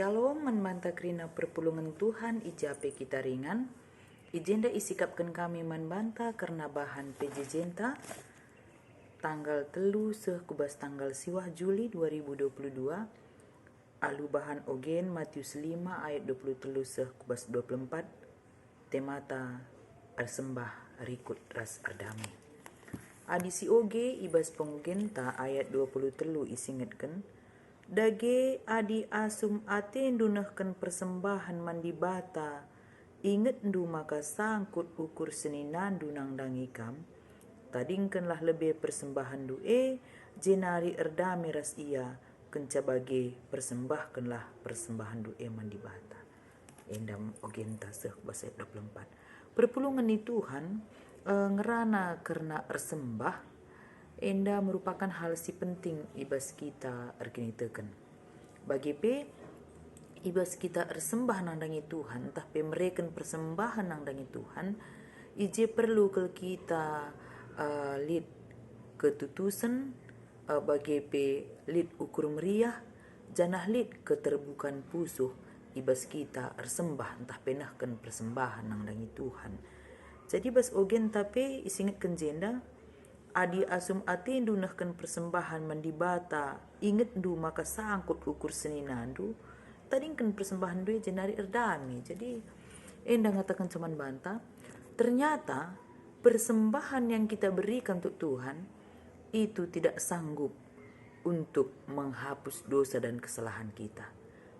Shalom manbanta krina perpulungan Tuhan ijape kita ringan. Ijenda isikapkan kami manbanta karena bahan pejejenta tanggal telu kubas tanggal siwah Juli 2022. Alu bahan ogen Matius 5 ayat 23 kubas 24. Temata arsembah rikut ras ardami. Adisi oge ibas pengugenta ayat 23 isingetken. Dage adi asum ate ndunahkan persembahan mandi bata. Inget ndu maka sangkut ukur seninan dunang dangikam. Tadingkanlah lebih persembahan du jenari erdami ras ia. Kenca bage persembahkanlah persembahan du mandi bata. Endam ogenta bahasa 24. Perpulungan ni Tuhan ngerana karena ersembah. Enda merupakan hal si penting ibas kita erkinitekan. Bagi ibas kita ersembah nang dangi Tuhan, tapi mereka persembahan nang dangi Tuhan, ije perlu ke kita lid ketutusan bagi lid ukur meriah, janah lid keterbukaan pusuh ibas kita ersembah entah penahkan persembahan nang dangi Tuhan. Jadi bas ogen tapi isingatkan jenda adi asum ati ndunahkan persembahan mandi bata inget ndu maka sangkut ukur seninandu tadingkan persembahan du jenari erdami. Jadi endang ngatakan cuman banta ternyata persembahan yang kita berikan untuk Tuhan itu tidak sanggup untuk menghapus dosa dan kesalahan kita.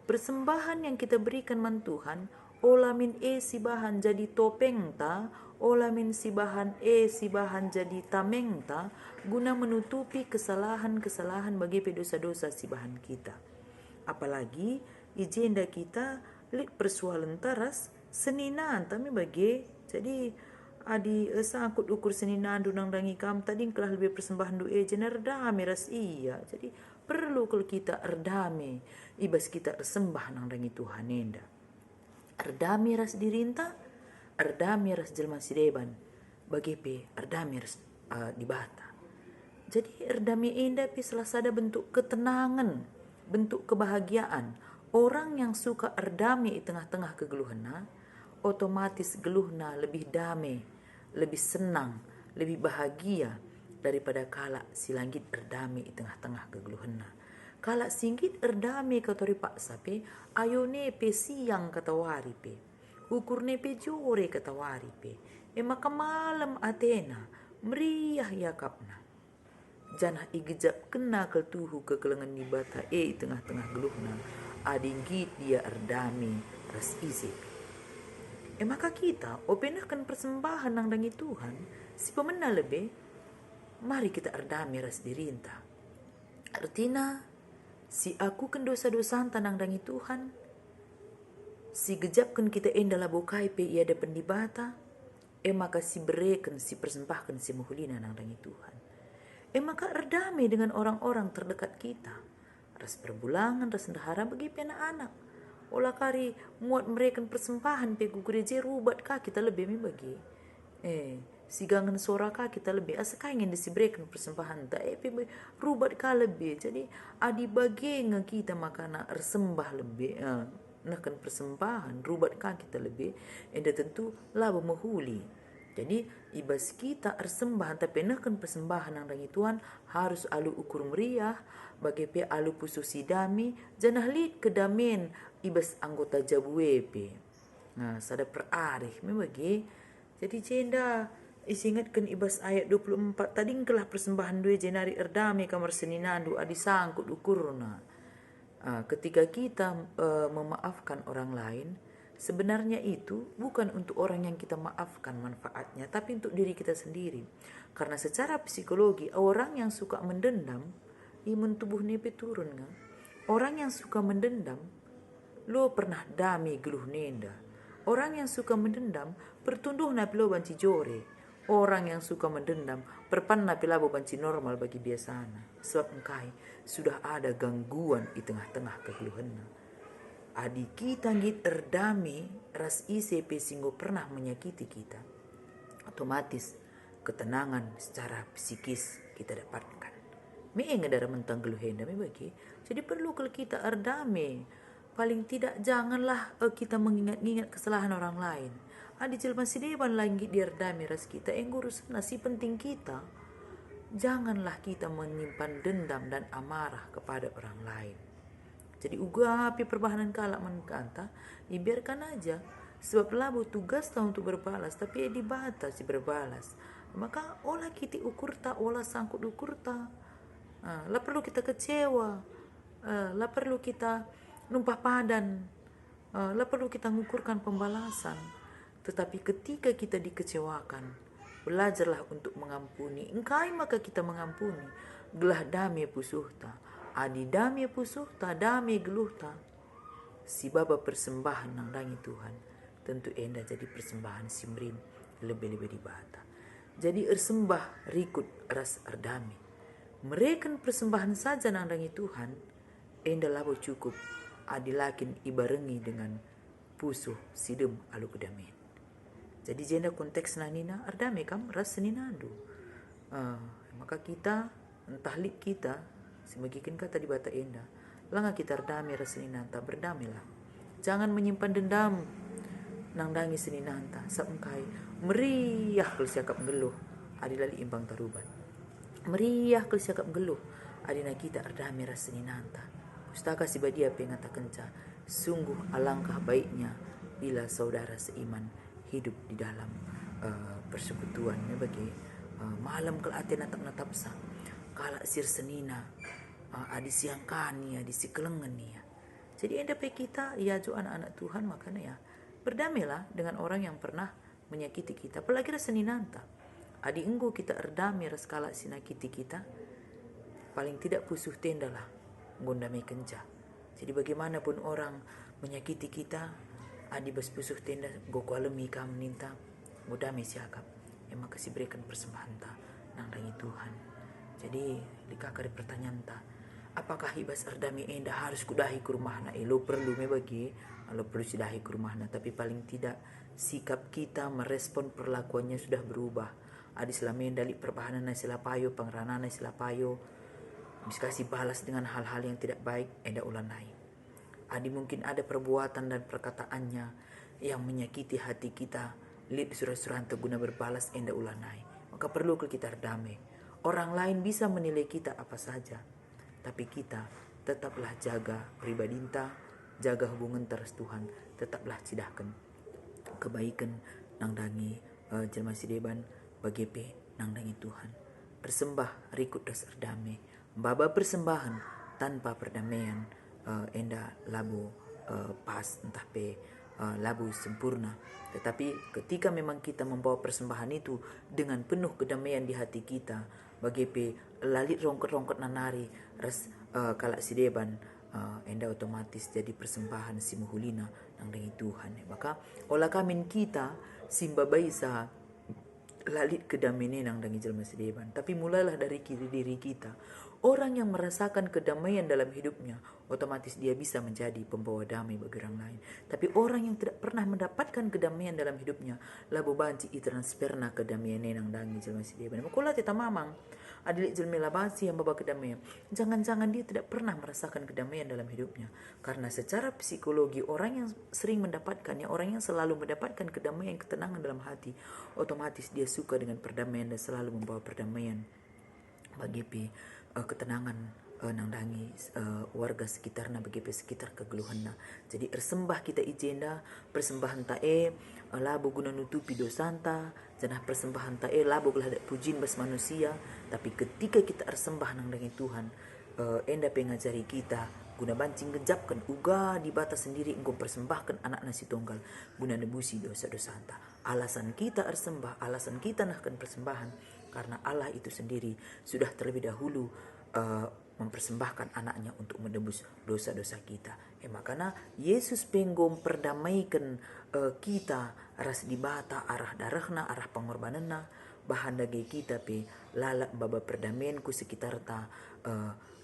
Persembahan yang kita berikan man Tuhan olamin si bahan jadi topeng ta, olamin si bahan jadi tameng ta, guna menutupi kesalahan-kesalahan bagi dosa-dosa si bahan kita. Apalagi ijenda kita lit persoalan taras seninan tami bagi jadi adi sangkut ukur seninan dunang dangi kam tadi kelah lebih persembahan du jenar erdame ras iya. Jadi perlu kalau kita erdame ibas kita ersembah nang dangi Tuhan enda. Erdami ras dirinta, erdami ras jelma sideban, bagi erdami ras di bata. Jadi erdami indah selasada bentuk ketenangan, bentuk kebahagiaan. Orang yang suka erdami di tengah-tengah kegeluhana, otomatis geluhna lebih damai, lebih senang, lebih bahagia daripada kala si langit erdami di tengah-tengah kegeluhana. Kala singgit erdami katori paksa ayo nepe siang katawari ukur nepe jore katawari maka malam Athena meriah yakapna janah igejap kena keltuhu kekelengan nibata di tengah-tengah geluhna adinggit dia erdami ras izip maka kita openahkan persembahan nang dangi Tuhan si pemena lebih mari kita erdami ras dirinta artina si aku ken dosa-dosa tanang dangi Tuhan, si gejapkan kita endala bokai ia ada pendibata, maka si bereken si persembahkan si muhulina nang dangi Tuhan. Maka erdamai dengan orang-orang terdekat kita, ras perbulangan, ras ndahara bagi anak-anak. Olah kari muat mereka persembahan gugureje rubat kah kita lebih bagi. Si gangan sora ka kita lebih asa kaingin disibrekan persembahan tak rubat ka lebih. Jadi adi bagenga kita makana ersembah lebih nakan persembahan rubat ka kita lebih enda tentu laba mahuli. Jadi ibas kita ersembah tapi nakan persembahan nang dangi Tuhan harus alu ukur meriah bagi alu pusu sidami janah lid kedamen ibas anggota jabuepe. Nah sada perarih membagi. Jadi jenda isingatkan ibas ayat 24 tadingkelah persembahan dua jenari erdami kamar seninandu adi sangkut ukurna. Ketika kita memaafkan orang lain sebenarnya itu bukan untuk orang yang kita maafkan manfaatnya tapi untuk diri kita sendiri. Karena secara psikologi orang yang suka mendendam imun tubuh nepe turun kan? Orang yang suka mendendam lo pernah dami geluh nenda. Orang yang suka mendendam pertunduh napi lo banci jore. Orang yang suka mendendam perpanna pilabo banci normal bagi biasana. Sebab engkai sudah ada gangguan di tengah-tengah kegeluhanna. Adi kita ngit erdami ras ICP singgo pernah menyakiti kita. Otomatis ketenangan secara psikis kita dapatkan. Meenga dara mentang geluhenda bagi. Jadi perlu kalau kita erdami paling tidak janganlah kita mengingat-ingat kesalahan orang lain. Adi jelma sideban lagi diardami ras kita ngurus nasi penting kita. Janganlah kita menyimpan dendam dan amarah kepada orang lain. Jadi ugapi perbahanan kalak menkanta, dibiarkan aja. Sebab labu tugas tahu untuk berbalas, tapi dibatasi berbalas. Maka olah kita ukur tak, olah sangkut ukur tak. Lah perlu kita kecewa, lah perlu kita numpah padan, lah perlu kita mengukurkan pembalasan. Tetapi ketika kita dikecewakan, belajarlah untuk mengampuni. Engkai maka kita mengampuni. Gelah damai pusuhta, adi damai pusuhta, damai geluhta. Si baba persembahan nang dangi Tuhan, tentu enda jadi persembahan simrim lebih-lebih dibata. Jadi ersembah rikut ras erdami. Mereka persembahan saja nang dangi Tuhan, enda labo cukup. Adi lakin ibarengi dengan pusuh sidem alu kedamaian. Jadi jenda konteks nanina ardame kam ras seninandu. Maka kita entah lip kita sebagian kata di bata enda. Langa kita ardame ras seninanta berdamailah. Jangan menyimpan dendam nang dangi seninanta saengkai meriah kel siakap geluh adi lali imbang taruban. Meriah kel siakap geluh adina kita ardame ras seninanta. Pustaka si badia pengata kenca. Sungguh alangkah baiknya bila saudara seiman hidup di dalam persekutuan bagi malam kel ate natap sa kala sir senina adi siangkani adi si kelengan ya. Jadi endape kita ya jo anak-anak Tuhan makanya ya berdamailah dengan orang yang pernah menyakiti kita, apalagi seninanta. Adi enggo kita erdamai ras kala sinakiti kita, paling tidak pusuh tenda lah ngondamai kenca. Jadi bagaimanapun orang menyakiti kita, adi bas pusuh tenda goko alemi kam ninta ngodamai siakap. Emang kasih berikan persembahan ta nang dangi Tuhan. Jadi likakari pertanyaan ta, apakah ibas ardami enda harus kudahi ke rumahna? Lo perlu bagi lo perlu sidahi ke rumahna, tapi paling tidak sikap kita merespon perlakuannya sudah berubah. Adi selama dali perbahanan na silapayo, pangeranan na silapayo, bisa kasih balas dengan hal-hal yang tidak baik, enda ulanai. Adi mungkin ada perbuatan dan perkataannya yang menyakiti hati kita, lip surah-surah guna berbalas, enda ulanai. Maka perlu kita damai. Orang lain bisa menilai kita apa saja, tapi kita tetaplah jaga pribadinta, jaga hubungan terus Tuhan, tetaplah cidahkan kebaikan nang dangi jelma sideban bagepe nang dangi Tuhan. Persembah rikut das erdame, baba persembahan tanpa perdamaian enda labu pas entah pe labu sempurna. Tetapi ketika memang kita membawa persembahan itu dengan penuh kedamaian di hati kita, bagepe lalit rongkot-rongkot nanari ras kalak sideban, enda otomatis jadi persembahan si muhulina nang dangi Tuhan. Maka olah kamin kita simba baisa lalit kedamaian nang dangi jelma sideban, tapi mulailah dari diri kita. Orang yang merasakan kedamaian dalam hidupnya, otomatis dia bisa menjadi pembawa damai bagi orang lain. Tapi orang yang tidak pernah mendapatkan kedamaian dalam hidupnya, labu banci itransferna kedamaian nang dangi jelma sideban. Makulah tita mamang adilik jelma labasi yang bawa kedamaian. Jangan-jangan dia tidak pernah merasakan kedamaian dalam hidupnya. Karena secara psikologi orang yang sering mendapatkannya, orang yang selalu mendapatkan kedamaian, ketenangan dalam hati, otomatis dia suka dengan perdamaian dan selalu membawa perdamaian bagi ketenangan nang dangi warga sekitarna bagi sekitar kegeluhanna. Jadi ersembah kita ijenda persembahan tae labu guna nutupi dosanta, janah persembahan tae labu gelah pujin bas manusia, tapi ketika kita ersembah nang dangi Tuhan, enda pengajari kita guna bancing gejapkan uga di batas sendiri engkau persembahkan anak nasi tunggal guna nebusi dosa-dosanta. Alasan kita ersembah, alasan kita nahkan persembahan karena Allah itu sendiri sudah terlebih dahulu mempersembahkan anaknya untuk menebus dosa-dosa kita. Makanya Yesus penggom perdamaikan kita ras di bata arah darahna, arah pengorbananna, bahan dagi kita pe lalak baba perdamaianku sekitar ta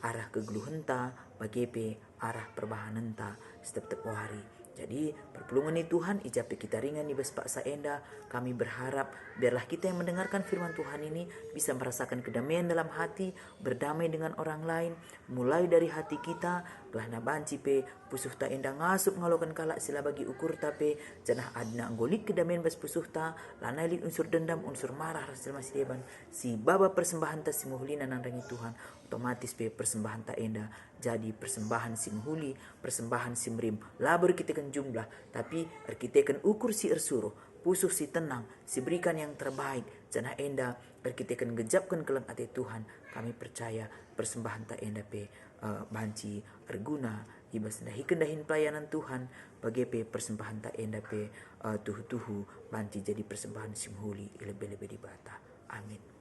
arah kegeluhenta bagi pe arah perbahananta setiap hari. Jadi perpulungan Tuhan ijapi kita ringan di bespak saenda. Kami berharap biarlah kita yang mendengarkan firman Tuhan ini bisa merasakan kedamaian dalam hati, berdamai dengan orang lain, mulai dari hati kita gelana banci pe pusuh ta enda ngasup ngalokan kalak sila bagi ukur ta pe janah adna nggolik kedamen bas pusuh ta lana lit unsur dendam unsur marah rasil masih deban si baba persembahan ta si muhlina nandangi Tuhan otomatis pe persembahan ta enda jadi persembahan si muhuli persembahan si merim labur kita kan jumlah tapi kita kan ukur si ersuruh pusuh si tenang, si berikan yang terbaik. Janah enda, kita akan gejapkan kelang ati Tuhan. Kami percaya persembahan ta enda pe banci erguna. Ibas dahikan dahin pelayanan Tuhan. Bagi pe persembahan ta enda pe tuhu-tuhu banci jadi persembahan simhuli lebih-lebih dibata. Amin.